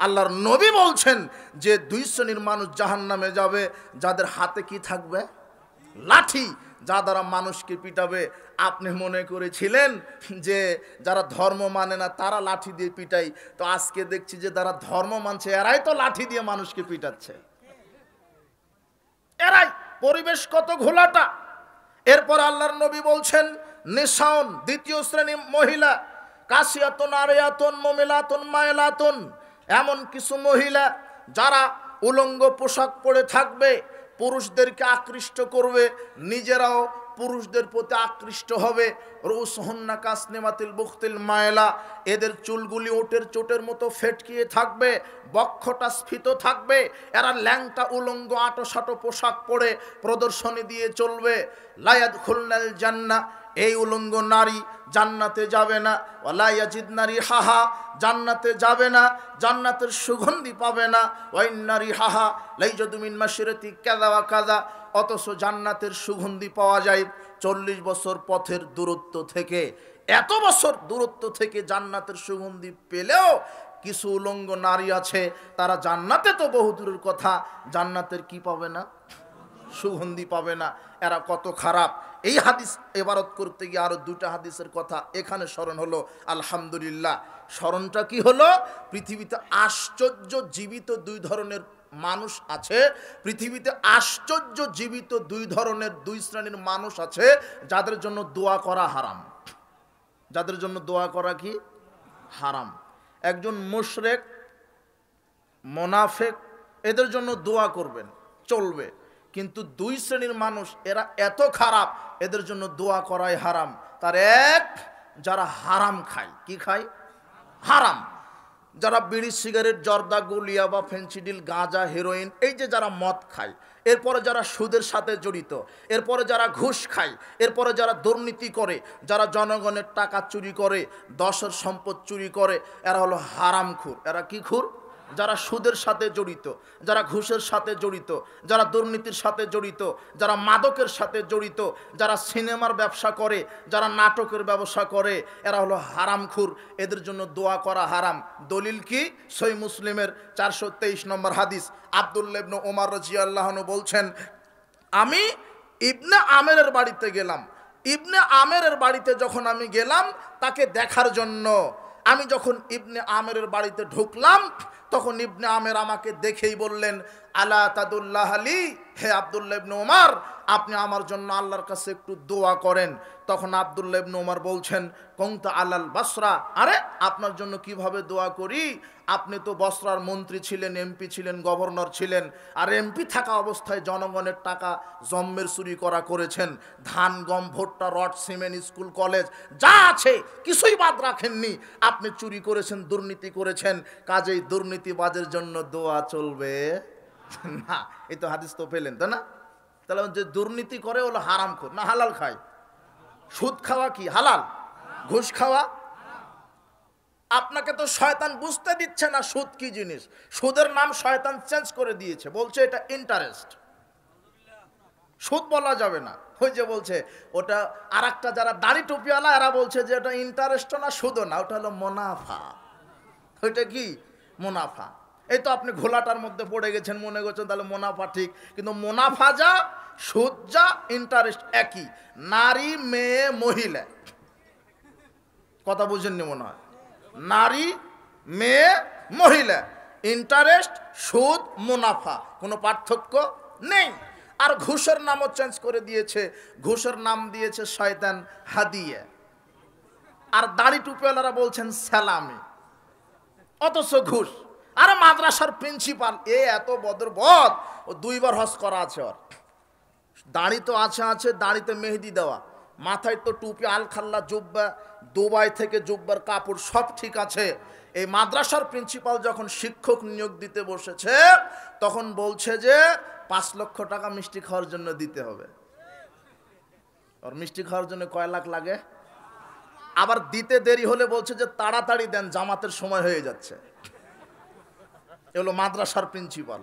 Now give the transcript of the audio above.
আল্লাহর নবী বলছেন যে দুই শ্রেণীর মানুষ জাহান্নামে যাবে, যাদের হাতে কি থাকবে? লাঠি, যা দ্বারা মানুষকে পিটাবে। আপনি মনে করেছিলেন যে যারা ধর্ম মানে না তারা লাঠি দিয়ে পিটাই, তো আজকে দেখছি যে যারা ধর্ম মানছে এরাই তো লাঠি দিয়ে মানুষকে পিটাচ্ছে। এরাই। পরিবেশ কত ঘোলাটা। এরপর আল্লাহর নবী বলছেন নিসাউন, দ্বিতীয় শ্রেণী মহিলা, কাসিয়াতুন আরিয়াতুন মুমিলাতুন মাইলাতুন, এমন কিছু মহিলা যারা উলঙ্গ পোশাক পরে থাকবে, পুরুষদেরকে আকৃষ্ট করবে, নিজেরাও পুরুষদের প্রতি আকৃষ্ট হবে। রুসহুন্না কাসনিমাতিল বুখতিল মায়লা, এদের চুলগুলি ওটের চোটের মতো ফেটকিয়ে থাকবে, বক্ষটা স্ফীত থাকবে। এরা ল্যাংটা উলঙ্গ আটোসাটো পোশাক পরে প্রদর্শনী দিয়ে চলবে। লা ইয়াদখুলনাল জান্নাহ, এই উলঙ্গ নারী জান্নাতে যাবে না। ওয়ালা ইয়াজিদনা রিহাহা, জান্নাতে যাবে না, জান্নাতের সুগন্ধি পাবে না। ওয়াইন্না রিহাহা লাইজাদু মিন মাশরিতি কাযা ওয়া কাযা, অথচ জান্নাতের সুগন্ধি পাওয়া যায় 40 বছর পথের দূরত্ব থেকে। এত বছর দূরত্ব থেকে জান্নাতের সুগন্ধি পেলেও কিছু উলঙ্গ নারী আছে, তারা জান্নাতে তো বহু দূরের কথা, জান্নাতের কি পাবে না? সুগন্ধি পাবে না। এরা কত খারাপ। এই হাদিস ইবারত করতে গিয়ে আরো দুটা হাদিসের কথা এখানে স্মরণ হলো। আলহামদুলিল্লাহ। স্মরণটা কি হলো? পৃথিবীতে আশ্চর্য জীবিত দুই ধরনের মানুষ আছে। পৃথিবীতে আশ্চর্য জীবিত দুই ধরনের, দুই শ্রেণীর মানুষ আছে যাদের জন্য দোয়া করা হারাম। যাদের জন্য দোয়া করা কি হারাম? একজন মুশরিক, মুনাফিক, এদের জন্য দোয়া করবেন, চলবে। কিন্তু দুই শ্রেণীর মানুষ, এরা এত খারাপ, এদের জন্য দোয়া করাই হারাম। তার এক, যারা হারাম খায়। কি খায়? হারাম। যারা বিড়ি, সিগারেট, জর্দা, গুলিয়া বা ফেন্সিডিল, গাঁজা, হেরোইন, এই যে যারা মদ খায়, এরপরে যারা সুদের সাথে জড়িত, এরপরে যারা ঘুষ খায়, এরপরে যারা দুর্নীতি করে, যারা জনগণের টাকা চুরি করে, দশের সম্পদ চুরি করে, এরা হলো হারামখোর। এরা কি খুর? যারা সুদের সাথে জড়িত, যারা ঘুষের সাথে জড়িত, যারা দুর্নীতির সাথে জড়িত, যারা মাদকের সাথে জড়িত, যারা সিনেমার ব্যবসা করে, যারা নাটকের ব্যবসা করে, এরা হলো হারামখোর। এদের জন্য দোয়া করা হারাম। দলিল কি? সহিহ মুসলিমের 423 নম্বর হাদিস। আব্দুল্লাহ ইবনে ওমর রাদিয়াল্লাহু আনহু বলছেন, আমি ইবনে আমেরের বাড়িতে গেলাম। ইবনে আমেরের বাড়িতে যখন আমি গেলাম তাকে দেখার জন্য, আমি যখন ইবনে আমেরের বাড়িতে ঢুকলাম, তখন ইবনে আমের আমাকে দেখেই বললেন, আলা তাদুল্লাহ আলী, হে আব্দুল্লাহ ইবনে ওমর, আপনি আমার জন্য আল্লাহর কাছে একটু দোয়া করেন। তখন আব্দুল্লাহ ইবনে ওমর বলছেন, কুনতা আলাল বাসরা, আরে আপনার জন্য কিভাবে দোয়া করি? আপনি তো বসরার মন্ত্রী ছিলেন, এমপি ছিলেন, গভর্নর ছিলেন। আর এমপি থাকা অবস্থায় জনগণের টাকা জম্মের চুরি করেছেন। ধান, গম, ভুট্টা, রড, সিমেন্ট, স্কুল, কলেজ যা আছে কিছুই বাদ রাখেননি। আপনি চুরি করেছেন, দুর্নীতি করেছেন, কাজেই দুর্নীতিবাজের জন্য দোয়া চলবে না। এই তো হাদিস তো পেলেন, তাই না? তাহলে যে দুর্নীতি করে হলো হারামখোর, না হালাল খায়? সুদ খাওয়া কি হালাল? ঘুষ খাওয়া? আপনাকে তো শয়তান বুঝতে দিচ্ছে না সুদ কি জিনিস। সুদের নাম শয়তান চেঞ্জ করে দিয়েছে, বলছে এটা ইন্টারেস্ট। সুদ বলা যাবে না। ওই যে বলছে ওটা, আর একটা যারা দাড়ি টুপিওয়ালা, এরা বলছে যে ওটা ইন্টারেস্টও না, সুদও না, ওটা হলো মুনাফা। ওইটা কি? মুনাফা। এই তো আপনি ঘোলাটার মধ্যে পড়ে গেছেন, মনে করছেন তাহলে মুনাফা ঠিক, কিন্তু মুনাফা যা, সুদ যা, ইন্টারেস্ট একই। নারী, মেয়ে, মহিলা, কথা বুঝেননি মনে হয়। নারী, মেয়ে, মহিলা, ইন্টারেস্ট, সুদ, মুনাফা, কোনো পার্থক্য নেই। আর ঘুষের নামও চেঞ্জ করে দিয়েছে। ঘুষের নাম দিয়েছে শয়তান হাদিয়া। আর দাড়ি টুপিওয়ালারা বলছেন সালামি, অথচ ঘুষ। আর মাদ্রাসার প্রিন্সিপাল, এত বদরবদ, ও 2 বার হজ করা আছে। ওর দাড়ি তো আছে, দাড়িতে মেহেদি দেওয়া, মাথায় তো টুপি, আলখাল্লা, জুব্বা, দুবাই থেকে জুব্বার কাপড় সব ঠিক আছে। এই মাদ্রাসার প্রিন্সিপাল যখন শিক্ষক নিয়োগ দিতে বসেছে, তখন বলছে যে 5 লক্ষ টাকা মিষ্টি খাওয়ার জন্য দিতে হবে। আর মিষ্টি খাওয়ার জন্য কয় লাখ লাগে? আবার দিতে দেরি হলে বলছে যে তাড়াতাড়ি দেন, জামাতের সময় হয়ে যাচ্ছে। এ হলো মাদ্রাসার প্রিন্সিপাল।